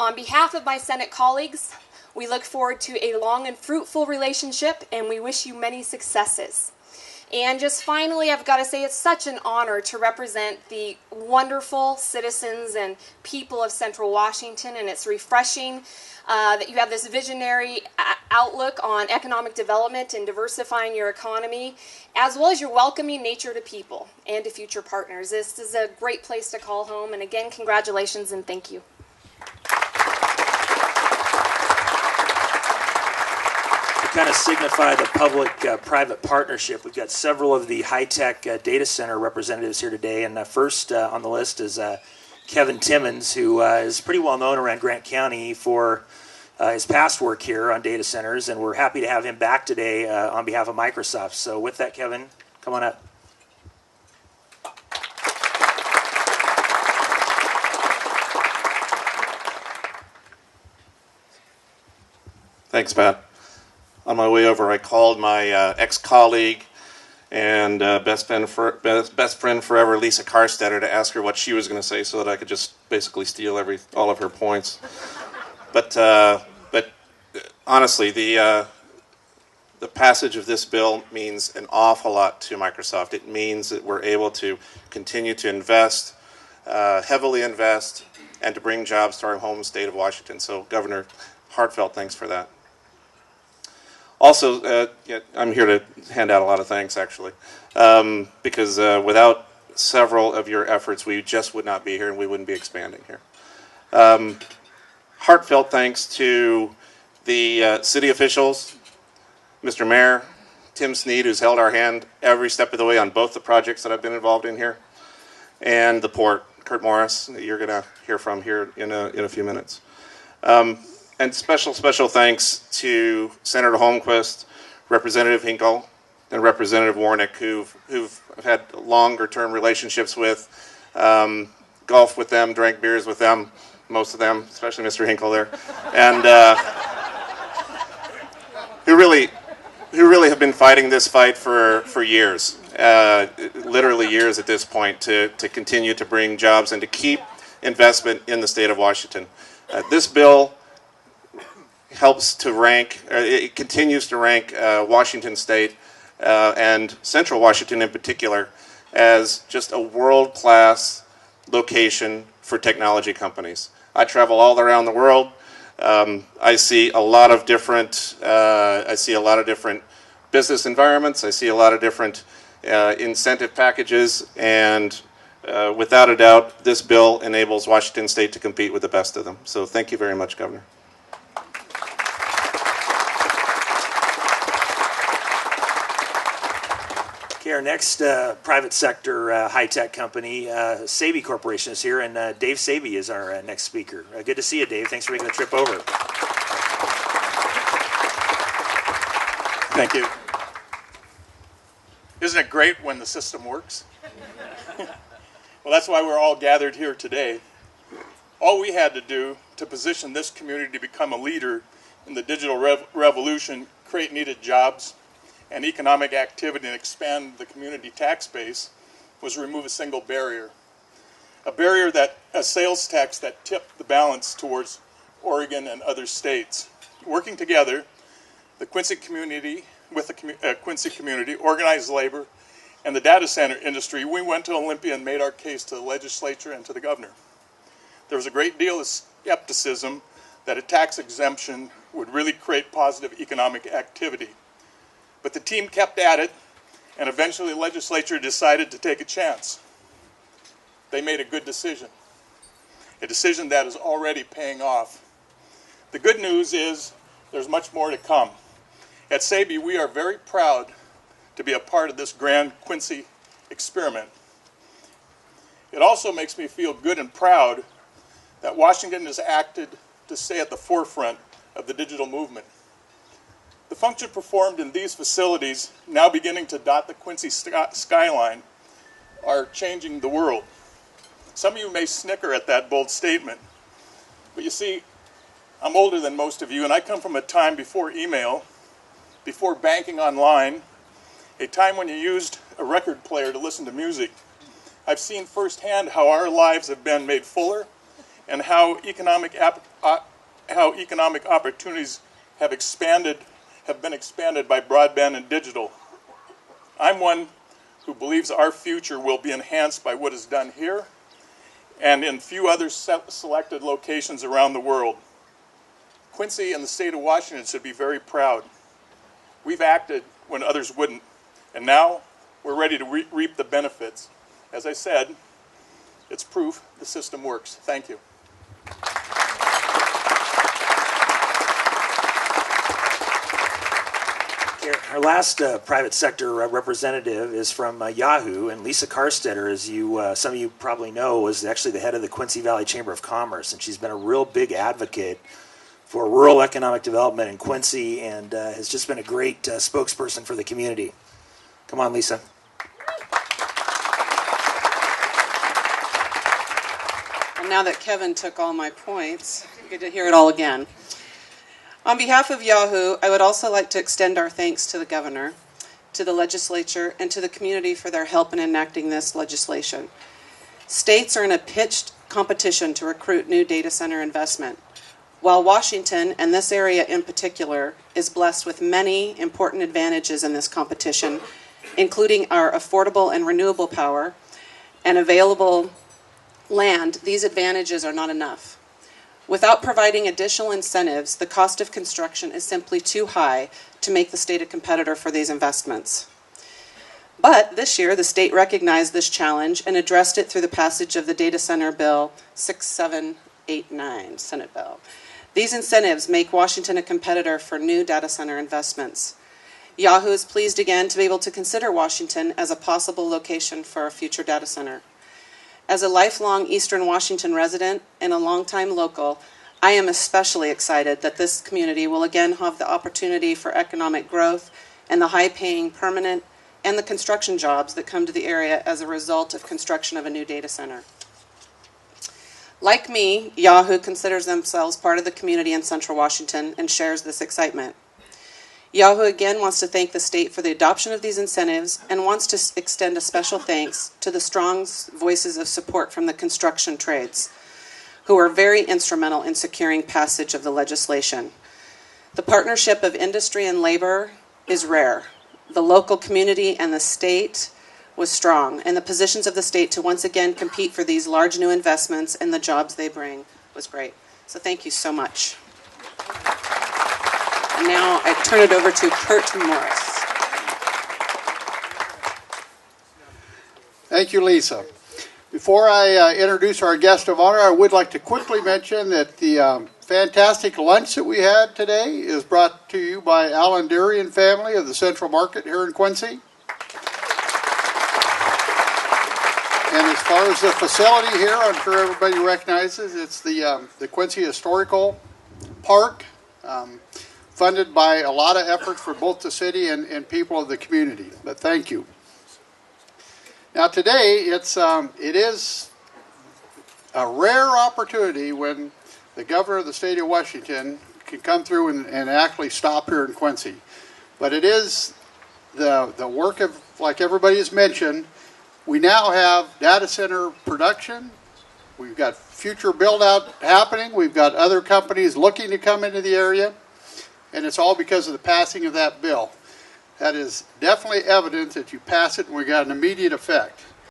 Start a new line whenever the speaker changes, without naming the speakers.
On behalf of my Senate colleagues, we look forward to a long and fruitful relationship, and we wish you many successes. And just finally, I've got to say it's such an honor to represent the wonderful citizens and people of Central Washington, and it's refreshing that you have this visionary outlook on economic development and diversifying your economy, as well as your welcoming nature to people and to future partners. This is a great place to call home, and again, congratulations and thank you.
Kind of signify the public-private partnership. We've got several of the high-tech data center representatives here today, and first on the list is Kevin Timmons, who is pretty well known around Grant County for his past work here on data centers, and we're happy to have him back today on behalf of Microsoft. So with that, Kevin, come on up.
Thanks, Pat. On my way over, I called my ex-colleague and best friend forever, Lisa Carstetter, to ask her what she was going to say so that I could just basically steal all of her points. But honestly, the passage of this bill means an awful lot to Microsoft. It means that we're able to continue to invest, heavily invest, and to bring jobs to our home state of Washington. So, Governor, heartfelt thanks for that. Also, I'm here to hand out a lot of thanks, actually, because without several of your efforts, we just would not be here and we wouldn't be expanding here. Heartfelt thanks to the city officials, Mr. Mayor, Tim Snead, who's held our hand every step of the way on both the projects that I've been involved in here, and the port, Kurt Morris, that you're going to hear from here in a few minutes. And special thanks to Senator Holmquist, Representative Hinkle, and Representative Warnick, who've had longer-term relationships with, golfed with them, drank beers with them, most of them, especially Mr. Hinkle there, and who really have been fighting this fight for years, literally years at this point, to continue to bring jobs and to keep investment in the state of Washington. This bill helps to rank, it continues to rank Washington State and Central Washington in particular as just a world-class location for technology companies. I travel all around the world. I see a lot of different business environments. I see a lot of different incentive packages, and without a doubt, this bill enables Washington State to compete with the best of them. So thank you very much, Governor.
Okay, our next private sector high-tech company, Saby Corporation, is here, and Dave Saby is our next speaker. Good to see you, Dave. Thanks for making the trip over.
Thank you. Isn't it great when the system works? Well, that's why we're all gathered here today. All we had to do to position this community to become a leader in the digital revolution, create needed jobs and economic activity, and expand the community tax base was remove a single barrier. A sales tax that tipped the balance towards Oregon and other states. Working together, the Quincy community, Quincy community, organized labor, and the data center industry, we went to Olympia and made our case to the legislature and to the governor. There was a great deal of skepticism that a tax exemption would really create positive economic activity. But the team kept at it, and eventually the legislature decided to take a chance. They made a good decision, a decision that is already paying off. The good news is there's much more to come. At Saby, we are very proud to be a part of this grand Quincy experiment. It also makes me feel good and proud that Washington has acted to stay at the forefront of the digital movement. The function performed in these facilities, now beginning to dot the Quincy skyline, are changing the world. Some of you may snicker at that bold statement, but you see, I'm older than most of you, and I come from a time before email, before banking online, a time when you used a record player to listen to music. I've seen firsthand how our lives have been made fuller and how economic opportunities have been expanded by broadband and digital. I'm one who believes our future will be enhanced by what is done here and in few other selected locations around the world. Quincy and the state of Washington should be very proud. We've acted when others wouldn't, and now we're ready to reap the benefits. As I said, it's proof the system works. Thank you.
Our last private sector representative is from Yahoo, and Lisa Carstetter, as some of you probably know, was actually the head of the Quincy Valley Chamber of Commerce, and she's been a real big advocate for rural economic development in Quincy, and has just been a great spokesperson for the community. Come on, Lisa.
And now that Kevin took all my points, you get to hear it all again. On behalf of Yahoo, I would also like to extend our thanks to the governor, to the legislature, and to the community for their help in enacting this legislation. States are in a pitched competition to recruit new data center investment. While Washington, and this area in particular, is blessed with many important advantages in this competition, including our affordable and renewable power and available land, these advantages are not enough. Without providing additional incentives, the cost of construction is simply too high to make the state a competitor for these investments. But this year, the state recognized this challenge and addressed it through the passage of the Data Center Bill 6789, Senate Bill. These incentives make Washington a competitor for new data center investments. Yahoo is pleased again to be able to consider Washington as a possible location for a future data center. As a lifelong Eastern Washington resident and a longtime local, I am especially excited that this community will again have the opportunity for economic growth and the high-paying permanent and the construction jobs that come to the area as a result of construction of a new data center. Like me, Yahoo considers themselves part of the community in Central Washington and shares this excitement. Yahoo again wants to thank the state for the adoption of these incentives and wants to extend a special thanks to the strong voices of support from the construction trades, who are very instrumental in securing passage of the legislation. The partnership of industry and labor is rare. The local community and the state was strong, and the positions of the state to once again compete for these large new investments and the jobs they bring was great. So thank you so much. And now I turn it over to Kurt Morris.
Thank you, Lisa. Before I introduce our guest of honor, I would like to quickly mention that the fantastic lunch that we had today is brought to you by Alan Deary and family of the Central Market here in Quincy. And as far as the facility here, I'm sure everybody recognizes it's the Quincy Historical Park, funded by a lot of effort for both the city and people of the community. But thank you. Now today, it is a rare opportunity when the governor of the state of Washington can come through and actually stop here in Quincy. But it is the work of, like everybody has mentioned, we now have data center production. We've got future build-out happening. We've got other companies looking to come into the area. And it's all because of the passing of that bill. That is definitely evidence that you pass it and we got an immediate effect.